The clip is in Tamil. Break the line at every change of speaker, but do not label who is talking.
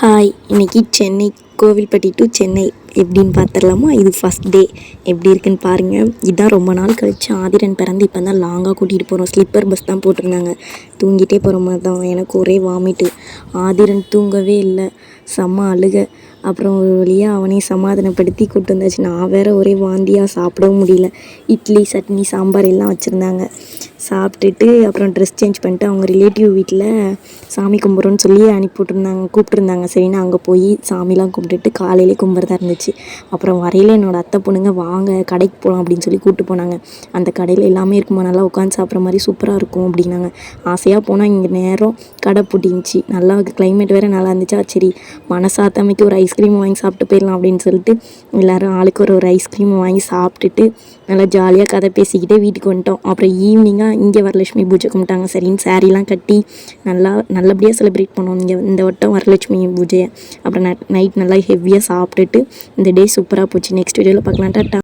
ஹாய், இன்னைக்கு சென்னை கோவில்பட்டி டு சென்னை எப்படின்னு பார்த்துடலாமா? இது ஃபஸ்ட் டே எப்படி இருக்குன்னு பாருங்கள். இதுதான் ரொம்ப நாள் கழிச்சு ஆதிரன் பிறந்து இப்போ தான் லாங்காக கூட்டிகிட்டு போகிறோம். ஸ்லிப்பர் பஸ் தான் போட்டிருந்தாங்க. தூங்கிட்டே போகிற மாதிரி தான். எனக்கு ஒரே வாமிட்டு. ஆதிரன் தூங்கவே இல்லை, செம்ம அழுக. அப்புறம் ஒரு வழியாக அவனே சமாதானப்படுத்தி கூப்பிட்டு வந்தாச்சு. நான் வேறு ஒரே வாந்தியாக சாப்பிடவும் முடியல. இட்லி சட்னி சாம்பார் எல்லாம் வச்சுருந்தாங்க. சாப்பிட்டுட்டு அப்புறம் ட்ரெஸ் சேஞ்ச் பண்ணிட்டு அவங்க ரிலேட்டிவ் வீட்டில் சாமி கும்பிட்றோன்னு சொல்லி கூப்பிட்ருந்தாங்க. சரின்னு அங்கே போய் சாமிலாம் கும்பிட்டுட்டு காலையிலே கும்பிட்றதா இருந்துச்சு. அப்புறம் வரையில் என்னோடய அத்தை பொண்ணுங்க வாங்க கடைக்கு போகலாம் அப்படின்னு சொல்லி கூப்பிட்டு போனாங்க. அந்த கடையில் எல்லாமே இருக்குமா, நல்லா உட்காந்து சாப்பிட்ற மாதிரி சூப்பராக இருக்கும் அப்படின்னாங்க. ஆசையாக போனால் இங்கே நேரம் கடை பூட்டிருந்துச்சு. நல்லா கிளைமேட் வேறு நல்லா இருந்துச்சா, சரி மனசாத்தமைக்கு ஒரு ஐஸ்கிரீம் வாங்கி சாப்பிட்டு போயிடலாம் அப்படின்னு சொல்லிட்டு எல்லோரும் ஆளுக்கு ஒரு ஐஸ்கிரீம் வாங்கி சாப்பிட்டுட்டு நல்லா ஜாலியாக கதை பேசிக்கிட்டே வீட்டுக்கு வந்துட்டோம். அப்புறம் ஈவினிங்காக இங்கே வரலட்சுமி பூஜை கும்பிட்டாங்க. சரின்னு சாரீலாம் கட்டி நல்லபடியாக செலிப்ரேட் பண்ணோம் இங்கே இந்த வட்டம் வரலட்சுமி பூஜையை. அப்புறம் நைட் நல்லா ஹெவியாக சாப்பிட்டுட்டு இந்த டே சூப்பராக போச்சு. நெக்ஸ்ட் வீடியோவில் பார்க்கலாம். டாட்டா.